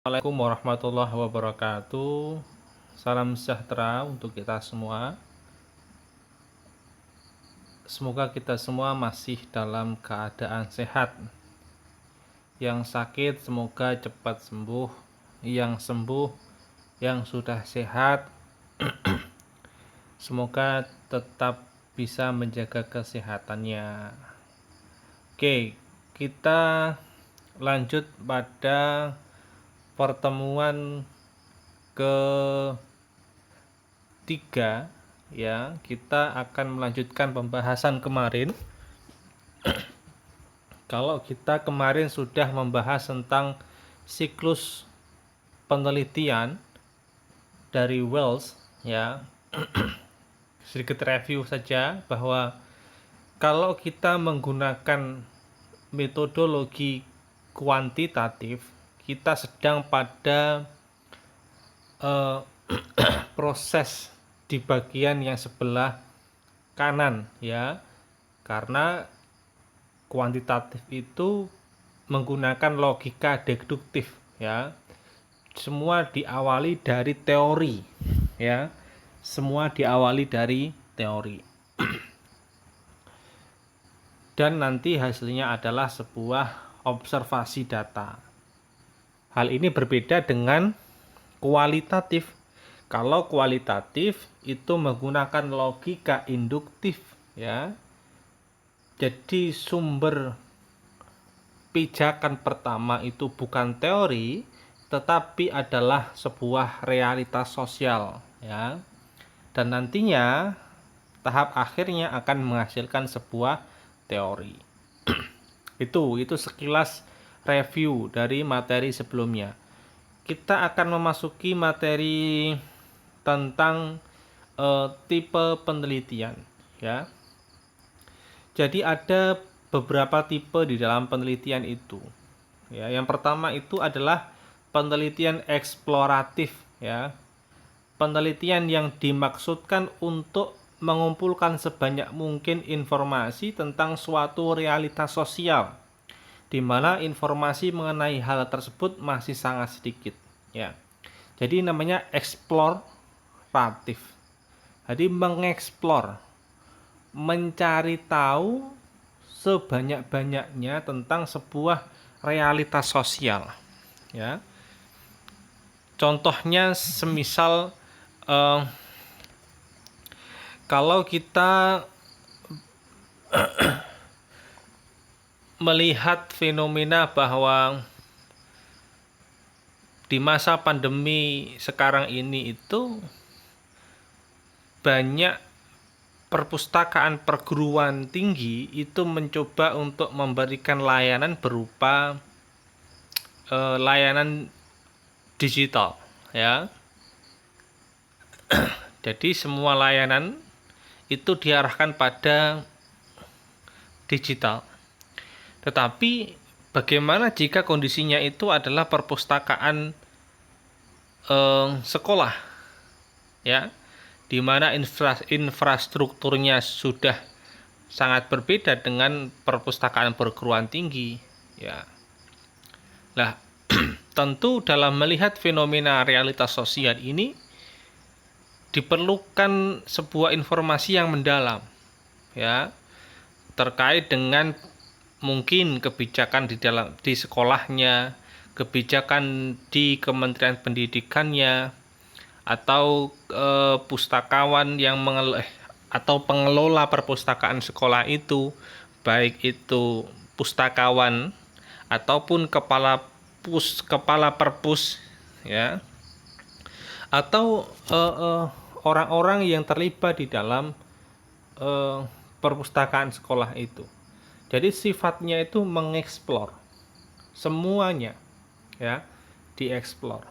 Assalamualaikum warahmatullahi wabarakatuh. Salam sejahtera untuk kita semua. Semoga kita semua masih dalam keadaan sehat. Yang sakit semoga cepat sembuh. Yang sembuh, yang sudah sehat, semoga tetap bisa menjaga kesehatannya. Oke, kita lanjut pada pertemuan ketiga, ya. Kita akan melanjutkan pembahasan kemarin. Kalau kita kemarin sudah membahas tentang siklus penelitian dari Wells, ya. Sedikit review saja bahwa kalau kita menggunakan metodologi kuantitatif, kita sedang pada proses di bagian yang sebelah kanan, ya, karena kuantitatif itu menggunakan logika deduktif, ya. Semua diawali dari teori, ya. Semua diawali dari teori. Dan nanti hasilnya adalah sebuah observasi data. Hal ini berbeda dengan kualitatif. Kalau kualitatif itu menggunakan logika induktif, ya. Jadi sumber pijakan pertama itu bukan teori, tetapi adalah sebuah realitas sosial, ya. Dan nantinya tahap akhirnya akan menghasilkan sebuah teori. Itu sekilas review dari materi sebelumnya. Kita akan memasuki materi tentang tipe penelitian, ya. Jadi ada beberapa tipe di dalam penelitian itu. Ya, yang pertama itu adalah penelitian eksploratif, ya. Penelitian yang dimaksudkan untuk mengumpulkan sebanyak mungkin informasi tentang suatu realitas sosial, di mana informasi mengenai hal tersebut masih sangat sedikit, ya. Jadi namanya eksploratif. Jadi mengeksplor, mencari tahu sebanyak-banyaknya tentang sebuah realitas sosial, ya. Contohnya semisal kalau kita melihat fenomena bahwa di masa pandemi sekarang ini itu banyak perpustakaan perguruan tinggi itu mencoba untuk memberikan layanan berupa layanan digital, ya. Jadi semua layanan itu diarahkan pada digital. Tetapi bagaimana jika kondisinya itu adalah perpustakaan sekolah, ya, di mana infrastrukturnya sudah sangat berbeda dengan perpustakaan perguruan tinggi, ya. Nah, tentu dalam melihat fenomena realitas sosial ini diperlukan sebuah informasi yang mendalam, ya, terkait dengan mungkin kebijakan di sekolahnya, kebijakan di Kementerian Pendidikannya, atau pustakawan yang atau pengelola perpustakaan sekolah itu, baik itu pustakawan ataupun kepala perpus, ya, atau orang-orang yang terlibat di dalam perpustakaan sekolah itu. Jadi sifatnya itu mengeksplor semuanya, ya, dieksplor.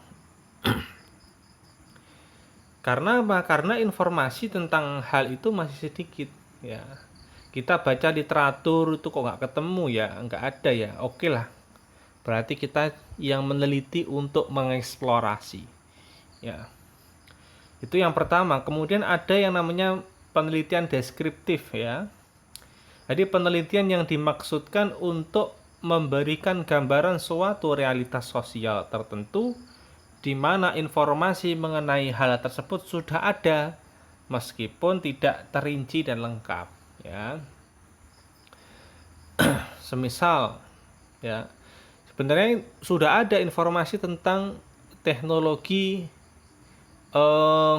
Karena apa? Karena informasi tentang hal itu masih sedikit, ya. Kita baca literatur itu kok nggak ketemu, ya, nggak ada, ya. Oke lah, berarti kita yang meneliti untuk mengeksplorasi, ya. Itu yang pertama. Kemudian ada yang namanya penelitian deskriptif, ya. Jadi penelitian yang dimaksudkan untuk memberikan gambaran suatu realitas sosial tertentu di mana informasi mengenai hal tersebut sudah ada meskipun tidak terinci dan lengkap, ya. Semisal, ya, sebenarnya sudah ada informasi tentang teknologi eh,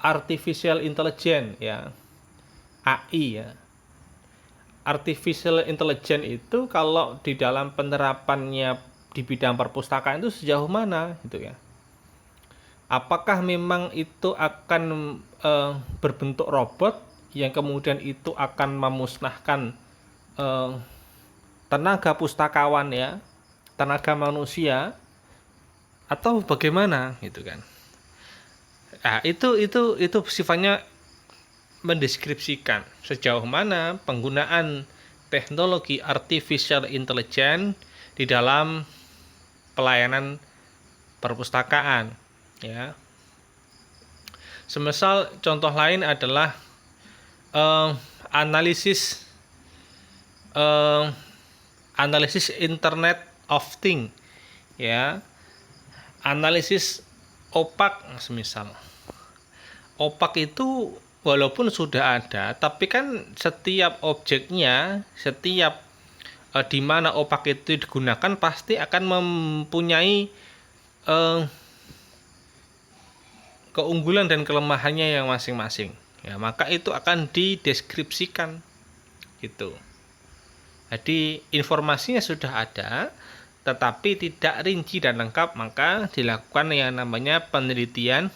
artificial intelligence, ya, AI, ya. Artificial intelligence itu kalau di dalam penerapannya di bidang perpustakaan itu sejauh mana gitu, ya. Apakah memang itu akan berbentuk robot yang kemudian itu akan memusnahkan eh, tenaga pustakawan, ya, tenaga manusia, atau bagaimana gitu kan. Nah, itu sifatnya mendeskripsikan sejauh mana penggunaan teknologi artificial intelligence di dalam pelayanan perpustakaan, ya. Semisal contoh lain adalah analisis Internet of Things, ya. Analisis opak, semisal opak itu walaupun sudah ada, tapi kan setiap objeknya, setiap di mana opak itu digunakan pasti akan mempunyai keunggulan dan kelemahannya yang masing-masing, ya. Maka itu akan dideskripsikan gitu. Jadi informasinya sudah ada tetapi tidak rinci dan lengkap, maka dilakukan yang namanya penelitian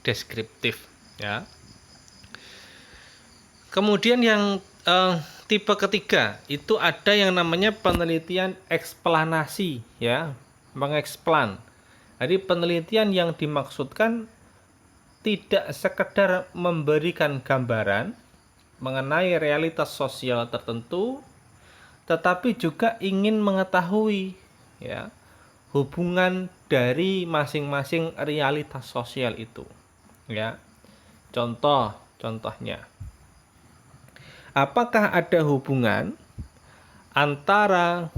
deskriptif, ya. Kemudian yang tipe ketiga itu ada yang namanya penelitian eksplanasi, ya, mengeksplan. Jadi penelitian yang dimaksudkan tidak sekedar memberikan gambaran mengenai realitas sosial tertentu, tetapi juga ingin mengetahui, ya, hubungan dari masing-masing realitas sosial itu, ya. Contohnya, apakah ada hubungan antara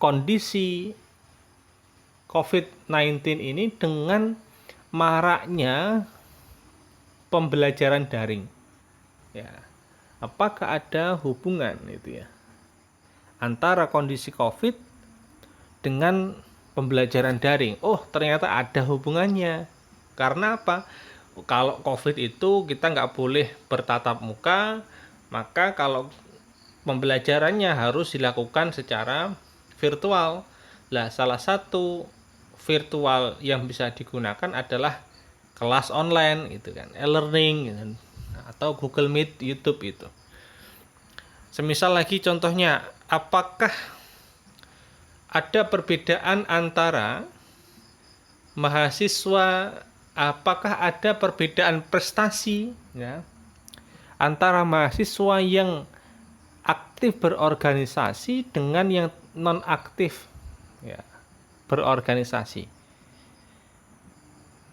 kondisi COVID-19 ini dengan maraknya pembelajaran daring, ya. Apakah ada hubungan itu, ya, antara kondisi COVID dengan pembelajaran daring? Oh, ternyata ada hubungannya. Karena apa? Kalau COVID itu kita nggak boleh bertatap muka, maka kalau pembelajarannya harus dilakukan secara virtual. Lah, salah satu virtual yang bisa digunakan adalah kelas online gitu kan, e-learning gitu, atau Google Meet, YouTube itu. Semisal lagi contohnya, apakah ada perbedaan antara mahasiswa, apakah ada perbedaan prestasi, ya, antara mahasiswa yang aktif berorganisasi dengan yang non aktif, ya, berorganisasi,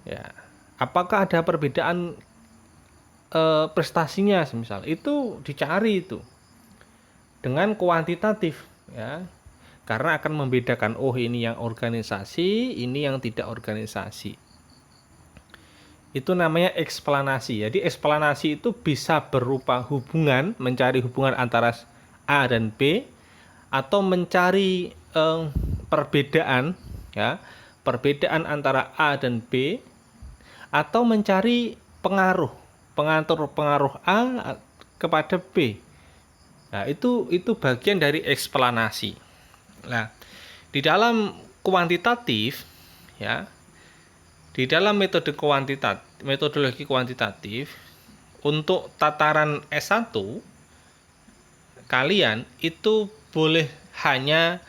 ya. Apakah ada perbedaan prestasinya, semisal itu dicari itu dengan kuantitatif, ya, karena akan membedakan, oh ini yang organisasi, ini yang tidak organisasi. Itu namanya eksplanasi. Jadi eksplanasi itu bisa berupa hubungan, mencari hubungan antara A dan B, atau mencari perbedaan, ya, perbedaan antara A dan B, atau mencari pengaruh A kepada B. Nah, itu bagian dari eksplanasi. Nah, di dalam kuantitatif, ya, di dalam metodologi kuantitatif untuk tataran S1 kalian itu boleh hanya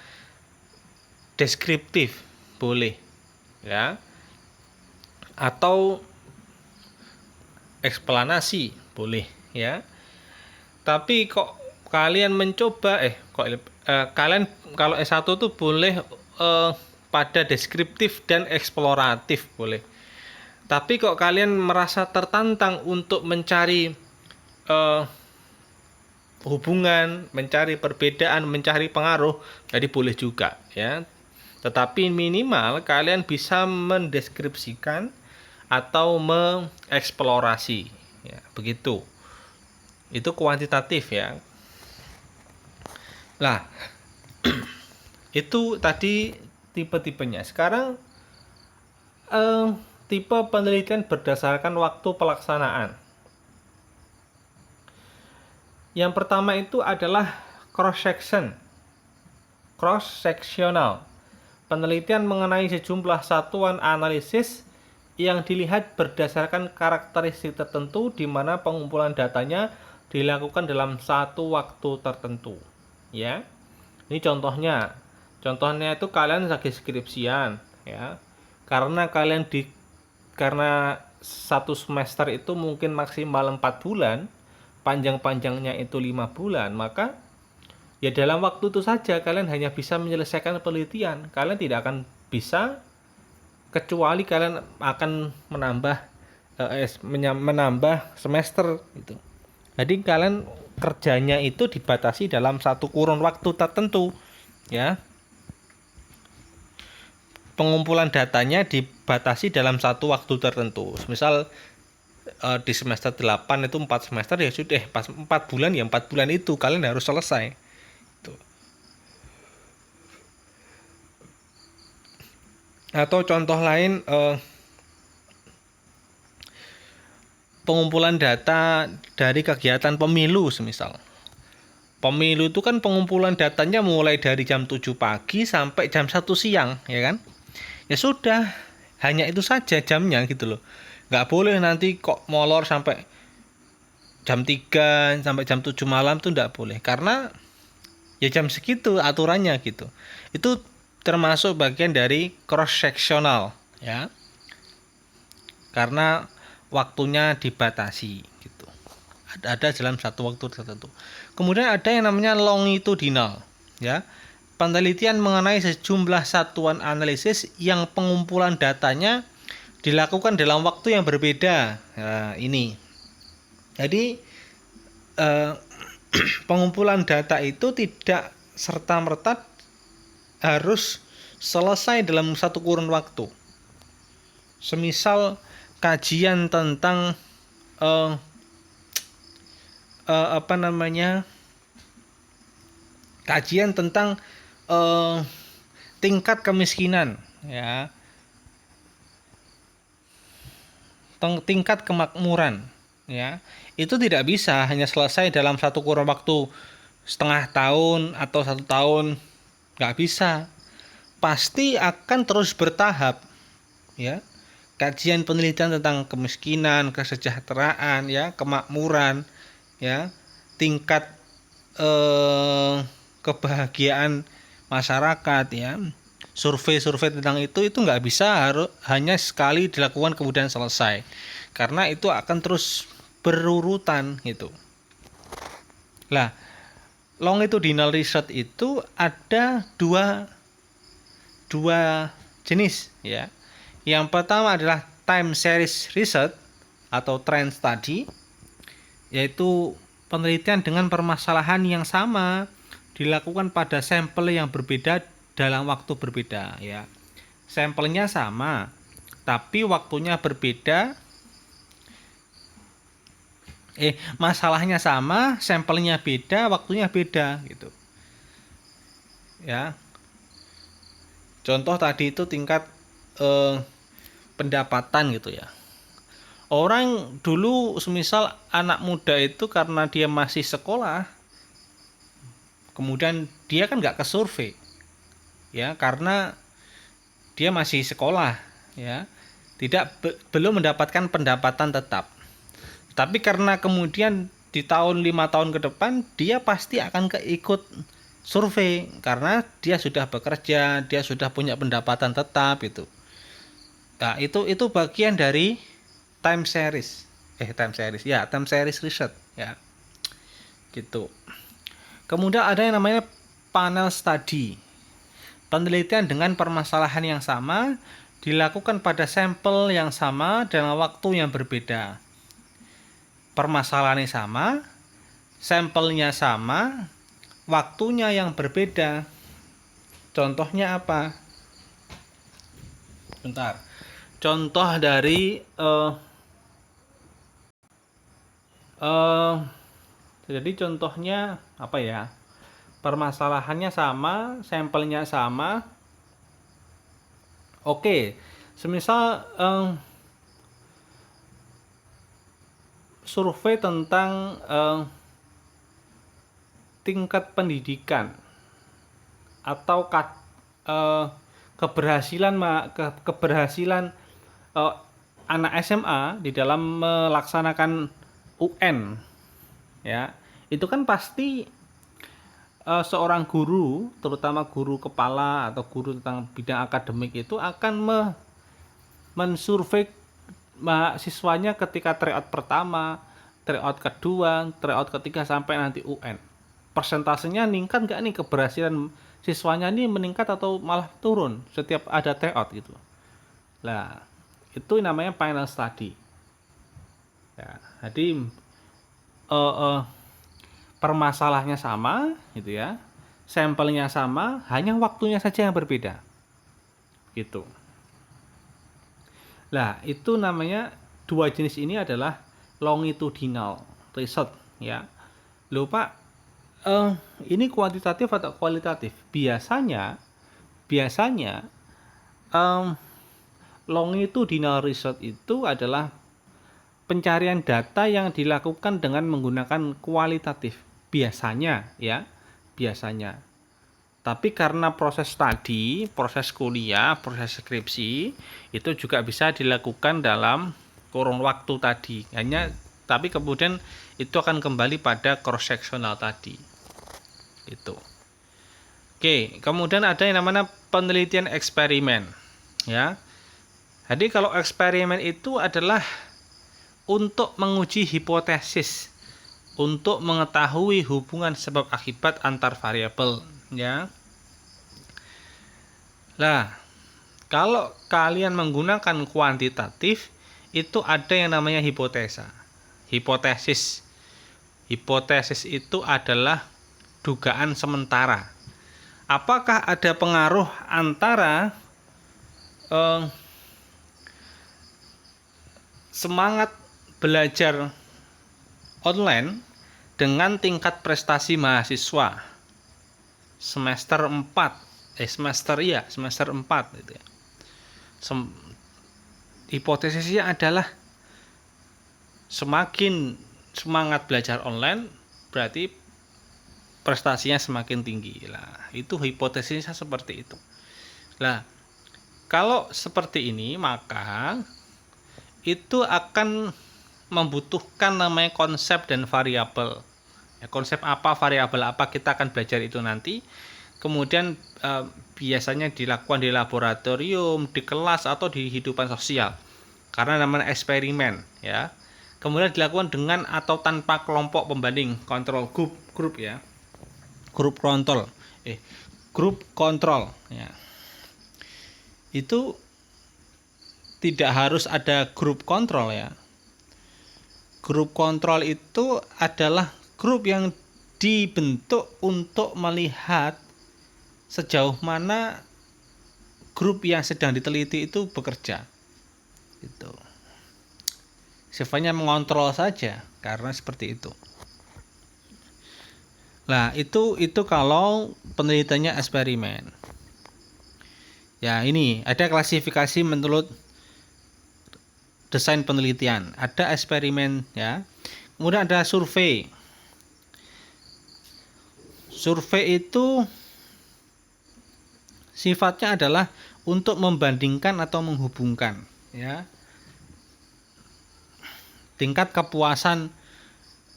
deskriptif, boleh, ya, atau eksplanasi boleh, ya. Tapi kok kalian mencoba kalian kalau S1 tuh boleh pada deskriptif dan eksploratif boleh. Tapi kok kalian merasa tertantang untuk mencari hubungan, mencari perbedaan, mencari pengaruh, jadi boleh juga ya. Tetapi minimal kalian bisa mendeskripsikan atau mengeksplorasi ya, begitu. Itu kuantitatif ya. Lah, itu tadi tipe-tipenya. Sekarang tipe penelitian berdasarkan waktu pelaksanaan. Yang pertama itu adalah cross-sectional. Penelitian mengenai sejumlah satuan analisis yang dilihat berdasarkan karakteristik tertentu di mana pengumpulan datanya dilakukan dalam satu waktu tertentu. Ya. Ini contohnya. Contohnya itu kalian lagi skripsian, ya. Karena satu semester itu mungkin maksimal 4 bulan, panjang-panjangnya itu 5 bulan, maka ya dalam waktu itu saja kalian hanya bisa menyelesaikan penelitian. Kalian tidak akan bisa kecuali kalian akan menambah semester gitu. Jadi kalian kerjanya itu dibatasi dalam satu kurun waktu tertentu, ya. Pengumpulan datanya dibatasi dalam satu waktu tertentu. Misal di semester 8 itu 4 semester, ya sudah pas 4 bulan ya 4 bulan itu kalian harus selesai. Tuh. Atau contoh lain, pengumpulan data dari kegiatan pemilu semisal. Pemilu itu kan pengumpulan datanya mulai dari jam 7 pagi sampai jam 1 siang, ya kan? Ya sudah, hanya itu saja jamnya gitu loh. Nggak boleh nanti kok molor sampai jam 3 sampai jam 7 malam tuh nggak boleh. Karena ya jam segitu aturannya gitu. Itu termasuk bagian dari cross-sectional ya. Karena waktunya dibatasi gitu. Ada dalam satu waktu tertentu. Kemudian ada yang namanya longitudinal ya. Penelitian mengenai sejumlah satuan analisis yang pengumpulan datanya dilakukan dalam waktu yang berbeda. Nah, ini. Jadi pengumpulan data itu tidak serta-merta harus selesai dalam satu kurun waktu. Semisal kajian tentang kajian tentang tingkat kemiskinan ya, tingkat kemakmuran ya, itu tidak bisa hanya selesai dalam satu kurun waktu setengah tahun atau 1 tahun, nggak bisa, pasti akan terus bertahap ya. Kajian penelitian tentang kemiskinan, kesejahteraan ya, kemakmuran ya, tingkat kebahagiaan masyarakat ya, survei tentang itu nggak bisa hanya sekali dilakukan kemudian selesai, karena itu akan terus berurutan gitu. Lah, longitudinal research itu ada dua jenis ya. Yang pertama adalah time series research atau trend study, yaitu penelitian dengan permasalahan yang sama dilakukan pada sampel yang berbeda dalam waktu berbeda ya. Sampelnya sama tapi waktunya berbeda. Masalahnya sama, sampelnya beda, waktunya beda gitu. Ya. Contoh tadi itu tingkat pendapatan gitu ya. Orang dulu semisal anak muda itu karena dia masih sekolah, kemudian dia kan nggak ke survei ya, karena dia masih sekolah ya, belum mendapatkan pendapatan tetap. Tapi karena kemudian di tahun 5 tahun ke depan dia pasti akan ikut survei karena dia sudah bekerja, dia sudah punya pendapatan tetap itu. Nah, itu bagian dari time series research ya. Gitu. Kemudian ada yang namanya panel study. Penelitian dengan permasalahan yang sama dilakukan pada sampel yang sama dalam waktu yang berbeda. Permasalahannya sama, sampelnya sama, waktunya yang berbeda. Contohnya apa? Bentar. Contoh dari jadi contohnya apa ya? Permasalahannya sama, sampelnya sama. Oke, semisal survei tentang tingkat pendidikan atau keberhasilan anak SMA di dalam melaksanakan UN, ya, itu kan pasti seorang guru, terutama guru kepala atau guru tentang bidang akademik itu akan mensurvei mahasiswanya ketika tryout pertama, tryout kedua, tryout ketiga sampai nanti UN. Persentasenya meningkat nggak nih, keberhasilan siswanya ini meningkat atau malah turun setiap ada tryout gitu. Nah, itu namanya final study. Ya, jadi permasalahannya sama, gitu ya. Sampelnya sama, hanya waktunya saja yang berbeda. Gitu. Nah, itu namanya dua jenis ini adalah longitudinal research, ya. Lupa ini kuantitatif atau kualitatif? Biasanya longitudinal research itu adalah pencarian data yang dilakukan dengan menggunakan kualitatif. Biasanya, ya. Biasanya. Tapi karena proses studi, proses kuliah, proses skripsi itu juga bisa dilakukan dalam kurun waktu tadi. Tapi kemudian itu akan kembali pada cross sectional tadi. Itu. Oke, kemudian ada yang namanya penelitian eksperimen, ya. Jadi kalau eksperimen itu adalah untuk menguji hipotesis, untuk mengetahui hubungan sebab akibat antar variabel, ya. Nah, kalau kalian menggunakan kuantitatif itu ada yang namanya hipotesa. Hipotesis. Hipotesis itu adalah dugaan sementara. Apakah ada pengaruh antara semangat belajar online dengan tingkat prestasi mahasiswa semester 4 gitu ya. Hipotesisnya adalah semakin semangat belajar online berarti prestasinya semakin tinggi. Lah, itu hipotesisnya seperti itu. Lah, kalau seperti ini maka itu akan membutuhkan namanya konsep dan variabel. Ya, konsep apa, variabel apa, kita akan belajar itu nanti. Kemudian biasanya dilakukan di laboratorium, di kelas atau di kehidupan sosial. Karena namanya eksperimen, ya. Kemudian dilakukan dengan atau tanpa kelompok pembanding, kontrol grup ya. Grup kontrol ya. Itu tidak harus ada grup kontrol ya. Grup kontrol itu adalah grup yang dibentuk untuk melihat sejauh mana grup yang sedang diteliti itu bekerja. Gitu. Sifatnya mengontrol saja karena seperti itu. Nah, itu kalau penelitiannya eksperimen. Ya, ini ada klasifikasi menurut desain penelitian. Ada eksperimen ya. Kemudian ada survei. Survei itu sifatnya adalah untuk membandingkan atau menghubungkan ya. Tingkat kepuasan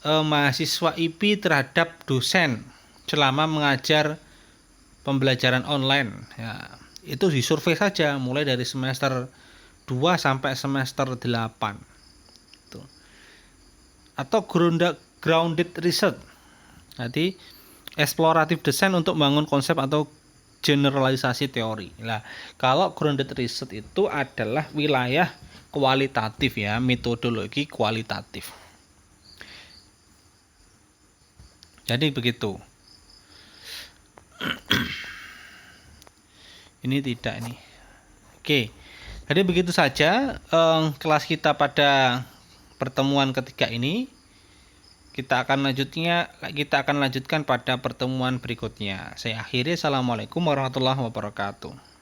mahasiswa IP terhadap dosen selama mengajar pembelajaran online ya. Itu disurvei saja mulai dari semester 2 sampai semester 8 itu. Atau grounded research. Jadi eksploratif desain untuk membangun konsep atau generalisasi teori. Nah, kalau grounded research itu adalah wilayah kualitatif ya, metodologi kualitatif. Jadi begitu. Ini tidak ini. Oke. Jadi begitu saja kelas kita pada pertemuan ketiga ini. Kita akan lanjutkan pada pertemuan berikutnya. Saya akhiri. Assalamualaikum warahmatullahi wabarakatuh.